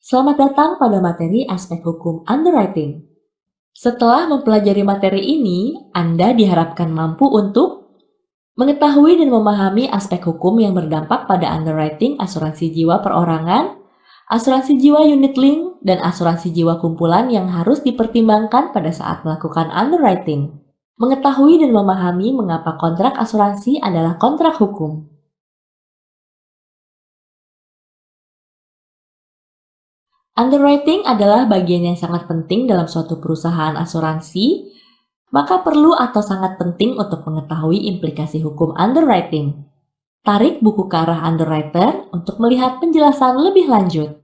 Selamat datang pada materi aspek hukum underwriting. Setelah mempelajari materi ini, Anda diharapkan mampu untuk mengetahui dan memahami aspek hukum yang berdampak pada underwriting asuransi jiwa perorangan, asuransi jiwa unit link, dan asuransi jiwa kumpulan yang harus dipertimbangkan pada saat melakukan underwriting. Mengetahui dan memahami mengapa kontrak asuransi adalah kontrak hukum. Underwriting adalah bagian yang sangat penting dalam suatu perusahaan asuransi, maka perlu atau sangat penting untuk mengetahui implikasi hukum underwriting. Tarik buku ke arah underwriter untuk melihat penjelasan lebih lanjut.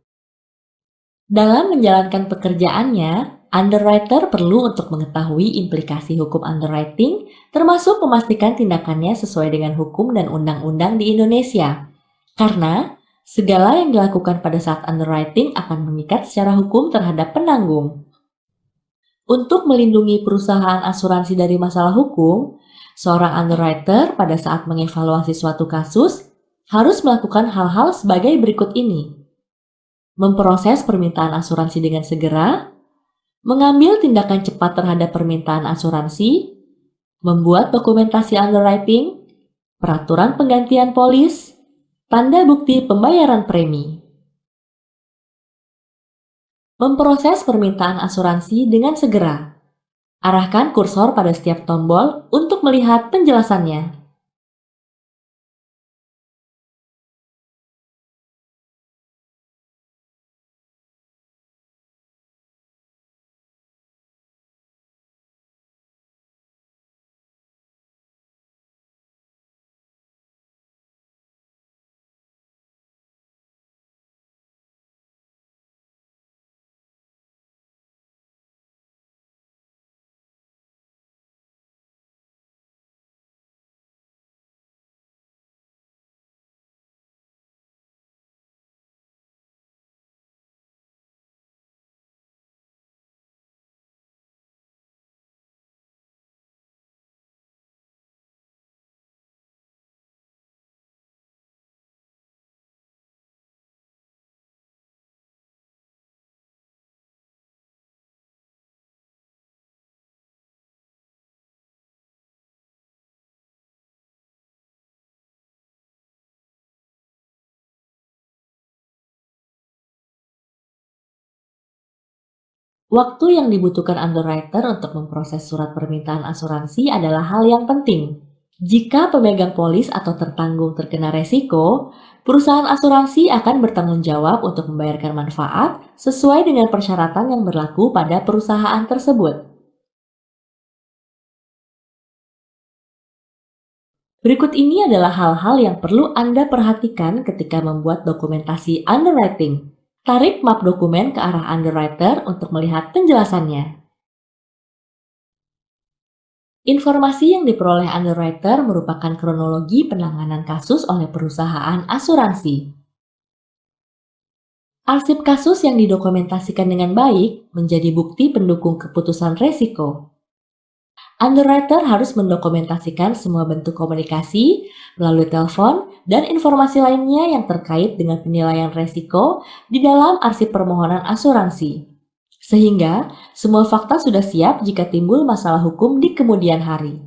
Dalam menjalankan pekerjaannya, underwriter perlu untuk mengetahui implikasi hukum underwriting, termasuk memastikan tindakannya sesuai dengan hukum dan undang-undang di Indonesia. Karena segala yang dilakukan pada saat underwriting akan mengikat secara hukum terhadap penanggung. Untuk melindungi perusahaan asuransi dari masalah hukum, seorang underwriter pada saat mengevaluasi suatu kasus harus melakukan hal-hal sebagai berikut ini. Memproses permintaan asuransi dengan segera, mengambil tindakan cepat terhadap permintaan asuransi, membuat dokumentasi underwriting, peraturan penggantian polis, tanda bukti pembayaran premi. Memproses permintaan asuransi dengan segera. Arahkan kursor pada setiap tombol untuk melihat penjelasannya. Waktu yang dibutuhkan underwriter untuk memproses surat permintaan asuransi adalah hal yang penting. Jika pemegang polis atau tertanggung terkena resiko, perusahaan asuransi akan bertanggung jawab untuk membayarkan manfaat sesuai dengan persyaratan yang berlaku pada perusahaan tersebut. Berikut ini adalah hal-hal yang perlu Anda perhatikan ketika membuat dokumentasi underwriting. Tarik map dokumen ke arah underwriter untuk melihat penjelasannya. Informasi yang diperoleh underwriter merupakan kronologi penanganan kasus oleh perusahaan asuransi. Arsip kasus yang didokumentasikan dengan baik menjadi bukti pendukung keputusan resiko. Underwriter harus mendokumentasikan semua bentuk komunikasi melalui telepon dan informasi lainnya yang terkait dengan penilaian resiko di dalam arsip permohonan asuransi. Sehingga semua fakta sudah siap jika timbul masalah hukum di kemudian hari.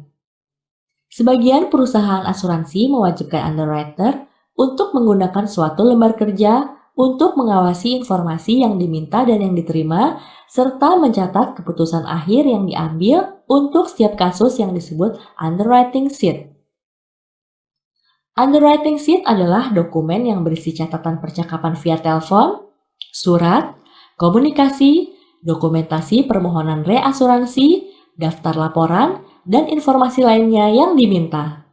Sebagian perusahaan asuransi mewajibkan underwriter untuk menggunakan suatu lembar kerja untuk mengawasi informasi yang diminta dan yang diterima, serta mencatat keputusan akhir yang diambil untuk setiap kasus yang disebut underwriting sheet. Underwriting sheet adalah dokumen yang berisi catatan percakapan via telepon, surat, komunikasi, dokumentasi permohonan reasuransi, daftar laporan, dan informasi lainnya yang diminta.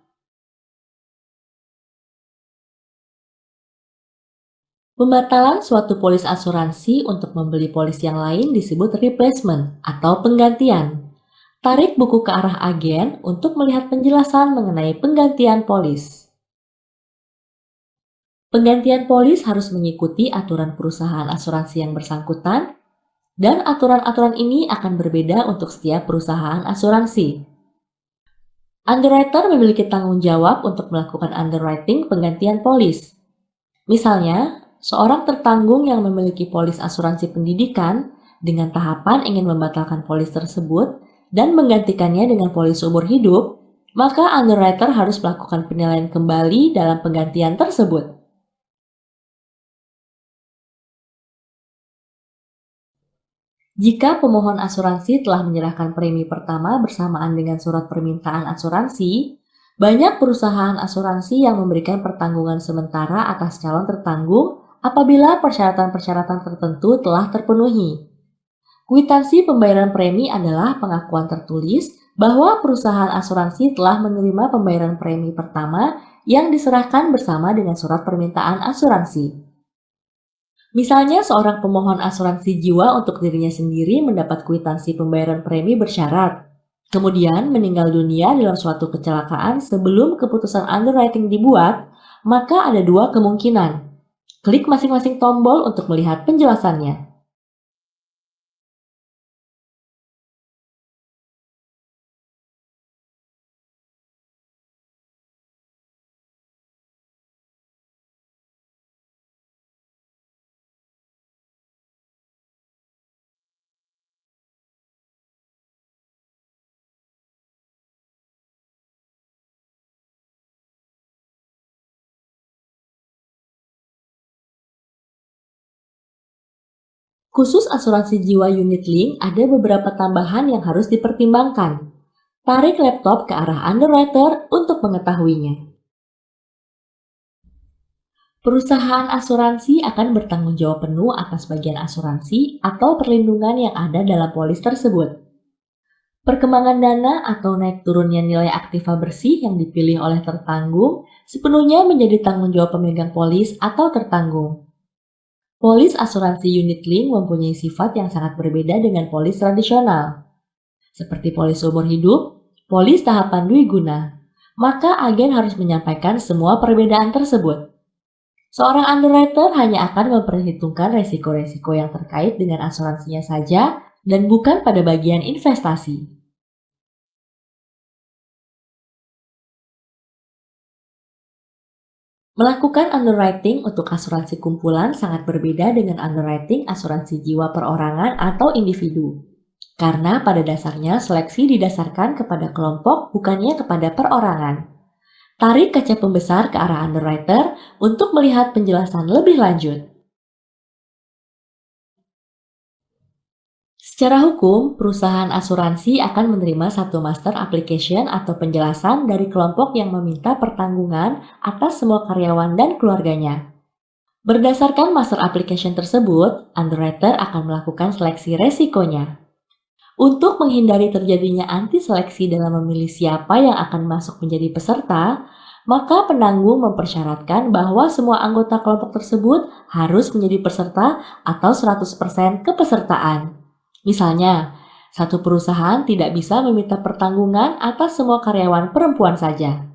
Pembatalan suatu polis asuransi untuk membeli polis yang lain disebut replacement atau penggantian. Tarik buku ke arah agen untuk melihat penjelasan mengenai penggantian polis. Penggantian polis harus mengikuti aturan perusahaan asuransi yang bersangkutan, dan aturan-aturan ini akan berbeda untuk setiap perusahaan asuransi. Underwriter memiliki tanggung jawab untuk melakukan underwriting penggantian polis. Misalnya, Seorang tertanggung yang memiliki polis asuransi pendidikan dengan tahapan ingin membatalkan polis tersebut dan menggantikannya dengan polis seumur hidup, maka underwriter harus melakukan penilaian kembali dalam penggantian tersebut. Jika pemohon asuransi telah menyerahkan premi pertama bersamaan dengan surat permintaan asuransi, banyak perusahaan asuransi yang memberikan pertanggungan sementara atas calon tertanggung apabila persyaratan-persyaratan tertentu telah terpenuhi. Kwitansi pembayaran premi adalah pengakuan tertulis bahwa perusahaan asuransi telah menerima pembayaran premi pertama yang diserahkan bersama dengan surat permintaan asuransi. Misalnya seorang pemohon asuransi jiwa untuk dirinya sendiri mendapat kwitansi pembayaran premi bersyarat, kemudian meninggal dunia dalam suatu kecelakaan sebelum keputusan underwriting dibuat, maka ada dua kemungkinan. Klik masing-masing tombol untuk melihat penjelasannya. Khusus asuransi jiwa unit link ada beberapa tambahan yang harus dipertimbangkan. Tarik laptop ke arah underwriter untuk mengetahuinya. Perusahaan asuransi akan bertanggung jawab penuh atas bagian asuransi atau perlindungan yang ada dalam polis tersebut. Perkembangan dana atau naik turunnya nilai aktiva bersih yang dipilih oleh tertanggung sepenuhnya menjadi tanggung jawab pemegang polis atau tertanggung. Polis asuransi unit link mempunyai sifat yang sangat berbeda dengan polis tradisional, seperti polis seumur hidup, polis tahapan dwi guna. Maka agen harus menyampaikan semua perbedaan tersebut. Seorang underwriter hanya akan memperhitungkan resiko-resiko yang terkait dengan asuransinya saja dan bukan pada bagian investasi. Melakukan underwriting untuk asuransi kumpulan sangat berbeda dengan underwriting asuransi jiwa perorangan atau individu. Karena pada dasarnya seleksi didasarkan kepada kelompok bukannya kepada perorangan. Tarik kaca pembesar ke arah underwriter untuk melihat penjelasan lebih lanjut. Secara hukum, perusahaan asuransi akan menerima satu master application atau penjelasan dari kelompok yang meminta pertanggungan atas semua karyawan dan keluarganya. Berdasarkan master application tersebut, underwriter akan melakukan seleksi resikonya. Untuk menghindari terjadinya anti seleksi dalam memilih siapa yang akan masuk menjadi peserta, maka penanggung mempersyaratkan bahwa semua anggota kelompok tersebut harus menjadi peserta atau 100% kepesertaan. Misalnya, satu perusahaan tidak bisa meminta pertanggungan atas semua karyawan perempuan saja.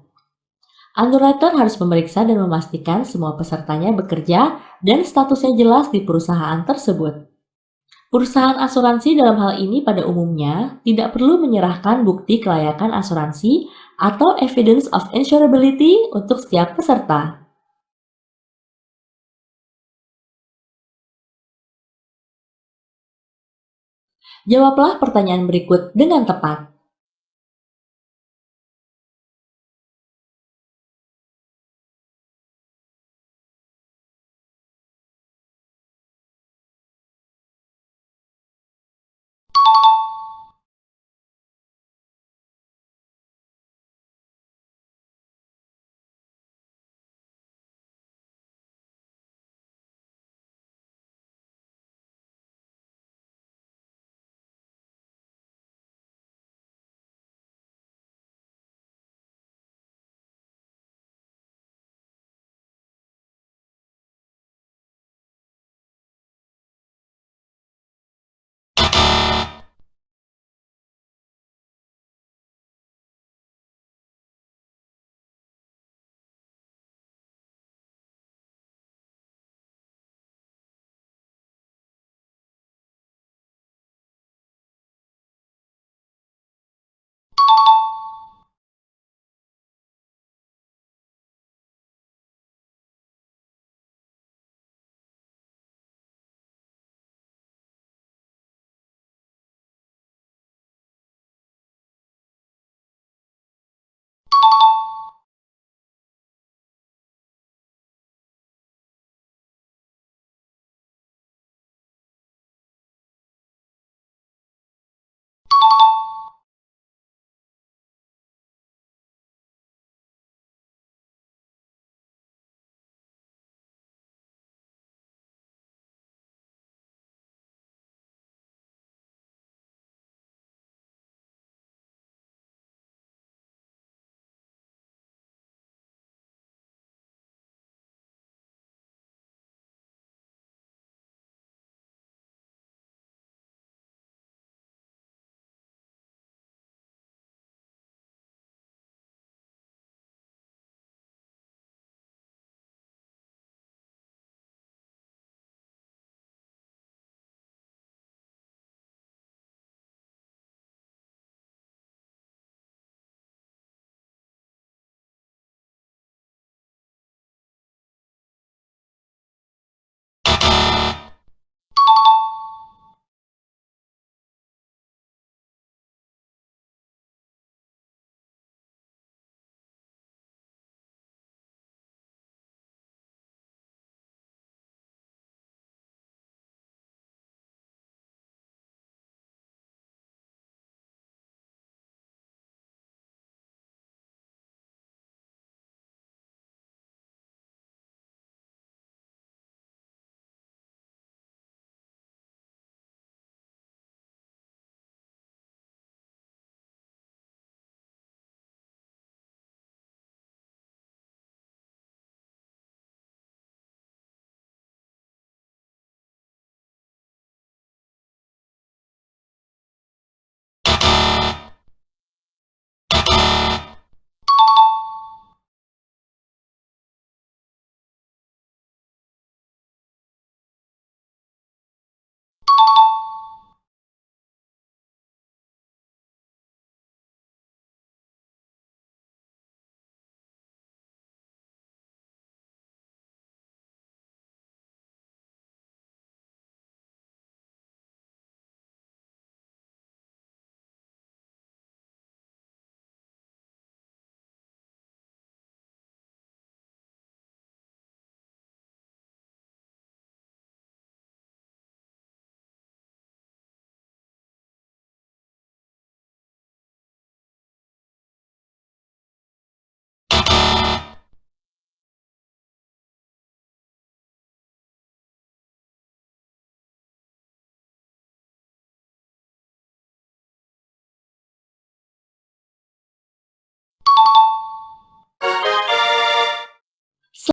Underwriter harus memeriksa dan memastikan semua pesertanya bekerja dan statusnya jelas di perusahaan tersebut. Perusahaan asuransi dalam hal ini pada umumnya tidak perlu menyerahkan bukti kelayakan asuransi atau evidence of insurability untuk setiap peserta. Jawablah pertanyaan berikut dengan tepat.